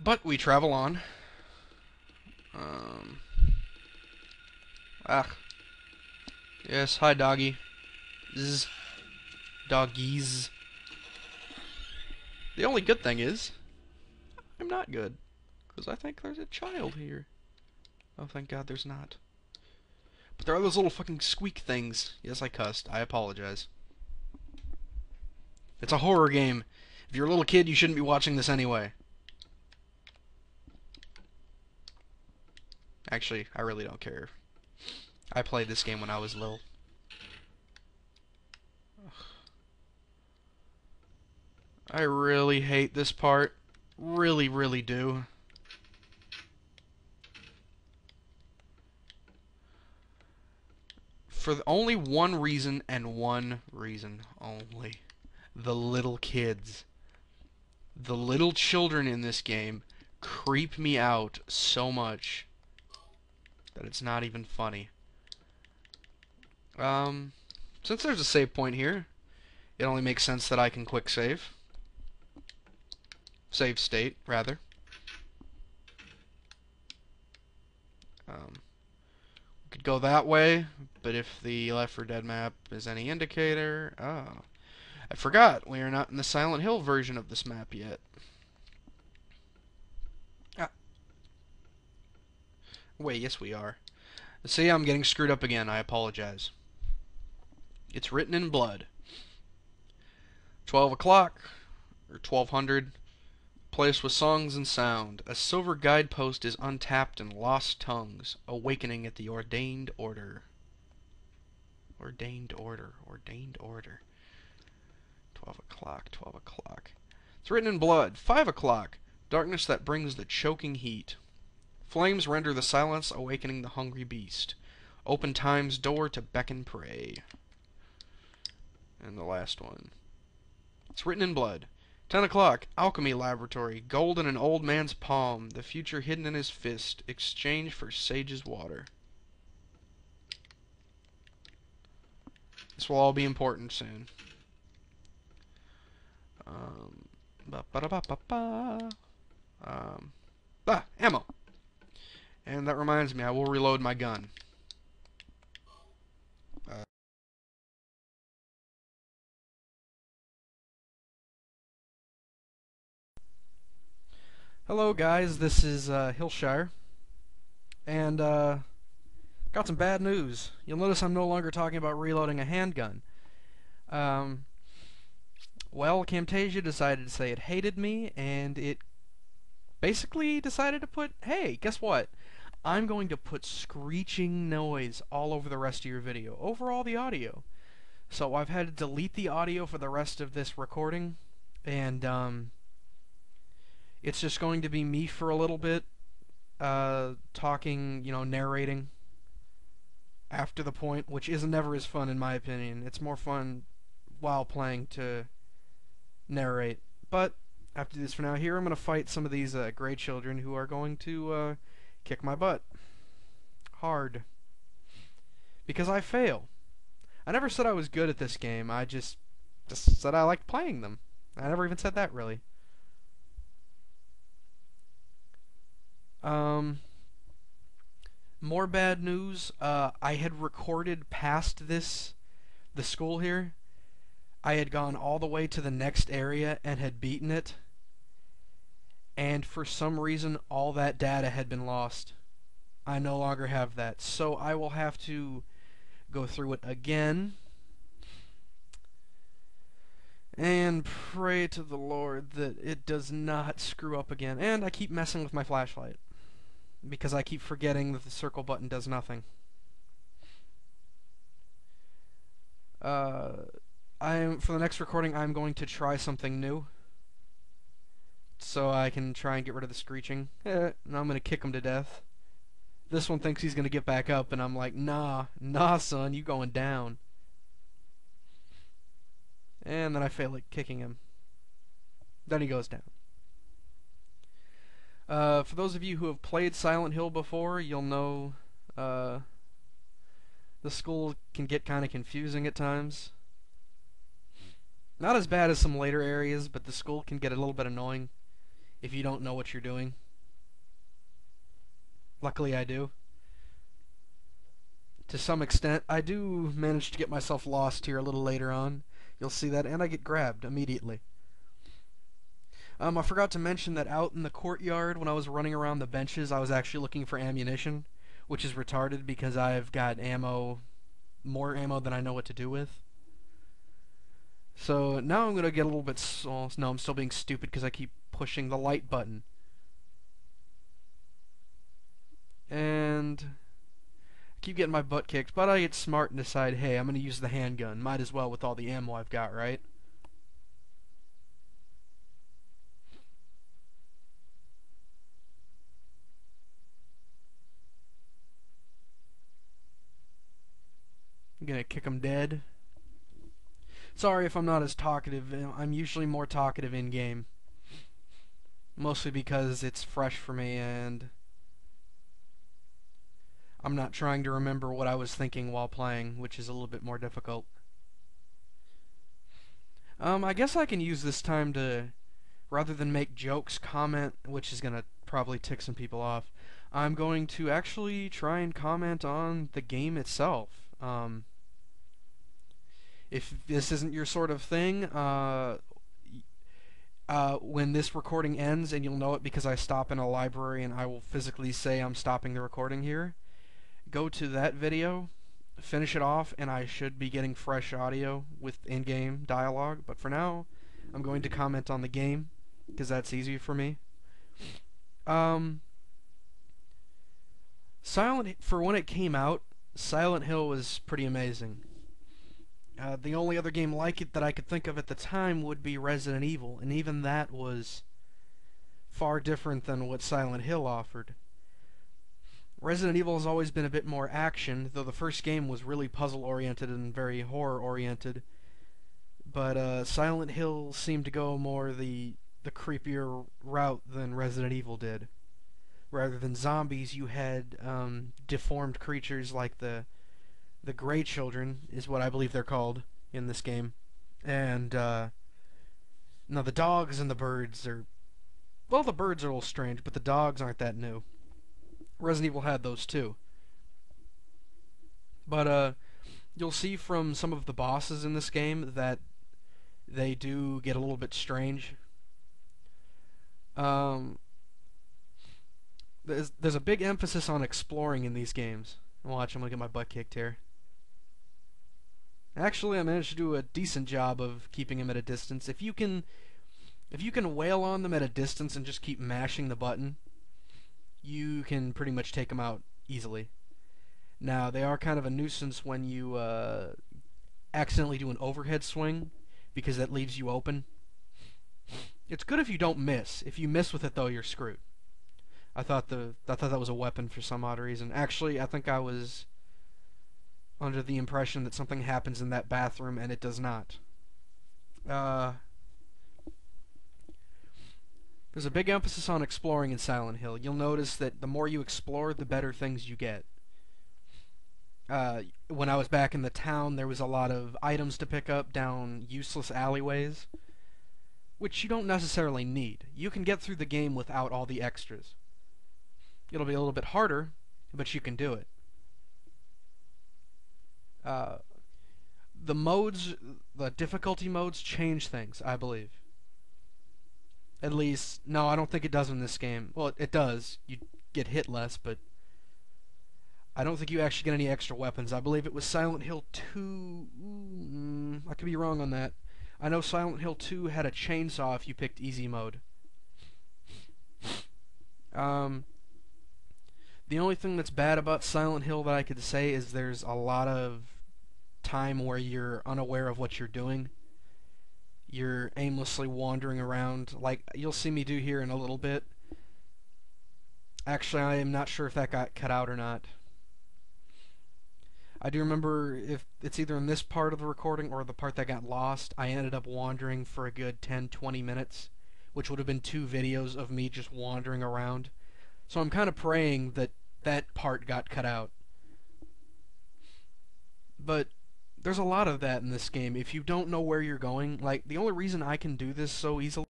But we travel on. Um, ah, yes, hi doggy. Zzz, doggies. The only good thing is, I'm not good. Because I think there's a child here. Oh, thank God there's not. But there are those little fucking squeak things. Yes, I cussed. I apologize. It's a horror game. If you're a little kid, you shouldn't be watching this anyway. Actually, I really don't care. I played this game when I was little. I really hate this part. Really, really do. For only one reason, and one reason only. The little kids. The little children in this game creep me out so much that it's not even funny. Since there's a save point here, it only makes sense that I can quick save. Save state, rather. We could go that way, but if the Left 4 Dead map is any indicator... Oh. I forgot, we are not in the Silent Hill version of this map yet. Ah. Wait, yes we are. See, I'm getting screwed up again, I apologize. It's written in blood. 12 o'clock, or 1200, place with songs and sound. A silver guidepost is untapped in lost tongues, awakening at the ordained order. Ordained order, ordained order. 12 o'clock, 12 o'clock. It's written in blood. 5 o'clock, darkness that brings the choking heat. Flames render the silence, awakening the hungry beast. Open time's door to beckon prey. And the last one. It's written in blood. 10 o'clock, alchemy laboratory. Gold in an old man's palm. The future hidden in his fist. Exchange for sage's water. This will all be important soon. Ammo. And that reminds me, I will reload my gun. Hello guys, this is Hillshire, and got some bad news. You'll notice I'm no longer talking about reloading a handgun. Well, Camtasia decided to say it hated me, and it basically decided to put, hey, guess what? I'm going to put screeching noise all over the rest of your video, over all the audio. So I've had to delete the audio for the rest of this recording, and it's just going to be me for a little bit, talking, narrating after the point, which is never as fun in my opinion. It's more fun while playing to narrate. But I have to do this for now. Here I'm going to fight some of these gray children who are going to kick my butt. Hard. Because I fail. I never said I was good at this game. I just said I liked playing them. I never even said that, really. More bad news. I had recorded past the school here. I had gone all the way to the next area and had beaten it. And for some reason, all that data had been lost. I no longer have that. So I will have to go through it again and pray to the Lord that it does not screw up again. And I keep messing with my flashlight because I keep forgetting that the circle button does nothing. For the next recording, I'm going to try something new, so I can try and get rid of the screeching. And I'm gonna kick him to death. This one thinks he's gonna get back up, and I'm like, nah, son, you going down. And then I fail at kicking him. Then he goes down. For those of you who have played Silent Hill before, you'll know the school can get kind of confusing at times. Not as bad as some later areas, but the school can get a little bit annoying. if you don't know what you're doing. Luckily I do. To some extent, I do manage to get myself lost here a little later on. You'll see that, and I get grabbed immediately. I forgot to mention that out in the courtyard when I was running around the benches, I was actually looking for ammunition, which is retarded because I've got ammo, more ammo than I know what to do with. So now I'm going to get a little bit... no, I'm still being stupid because I keep pushing the light button. And I keep getting my butt kicked, but I get smart and decide, hey, I'm going to use the handgun. Might as well with all the ammo I've got, right? I'm going to kick him dead. Sorry if I'm not as talkative. I'm usually more talkative in-game. Mostly because it's fresh for me and I'm not trying to remember what I was thinking while playing, which is a little bit more difficult. I guess I can use this time to, rather than make jokes, comment, which is going to probably tick some people off. I'm going to actually try and comment on the game itself. If this isn't your sort of thing, when this recording ends, and you'll know it because I stop in a library and I will physically say I'm stopping the recording here, go to that video, finish it off, and I should be getting fresh audio with in-game dialogue. But for now, I'm going to comment on the game because that's easy for me. For when it came out, Silent Hill was pretty amazing. The only other game like it that I could think of at the time would be Resident Evil, and even that was far different than what Silent Hill offered. Resident Evil has always been a bit more action, though the first game was really puzzle-oriented and very horror-oriented. But Silent Hill seemed to go more the creepier route than Resident Evil did. Rather than zombies, you had deformed creatures like the Grey Children, is what I believe they're called in this game. And, now the dogs and the birds are... Well, the birds are a little strange, but the dogs aren't that new. Resident Evil had those too. But, you'll see from some of the bosses in this game that they do get a little bit strange. There's a big emphasis on exploring in these games. Watch, I'm gonna get my butt kicked here. Actually, I managed to do a decent job of keeping him at a distance. If you can wail on them at a distance and just keep mashing the button, you can pretty much take them out easily. Now, they are kind of a nuisance when you accidentally do an overhead swing, because that leaves you open. It's good if you don't miss. If you miss with it, though, you're screwed. I thought that was a weapon for some odd reason. Actually, I think I was under the impression that something happens in that bathroom, and it does not. There's a big emphasis on exploring in Silent Hill. You'll notice that the more you explore, the better things you get. When I was back in the town, there was a lot of items to pick up down useless alleyways, which you don't necessarily need. You can get through the game without all the extras. It'll be a little bit harder, but you can do it. The difficulty modes change things, I believe. At least, no, I don't think it does in this game. Well, it does. You get hit less, but I don't think you actually get any extra weapons. I believe it was Silent Hill 2... I could be wrong on that. I know Silent Hill 2 had a chainsaw if you picked easy mode. The only thing that's bad about Silent Hill that I could say is there's a lot of time where you're unaware of what you're doing. You're aimlessly wandering around, like you'll see me do here in a little bit. Actually, I am not sure if that got cut out or not. I do remember, if it's either in this part of the recording or the part that got lost, I ended up wandering for a good 10-20 minutes, which would have been 2 videos of me just wandering around. So I'm kind of praying that that part got cut out. But there's a lot of that in this game. If you don't know where you're going, like, the only reason I can do this so easily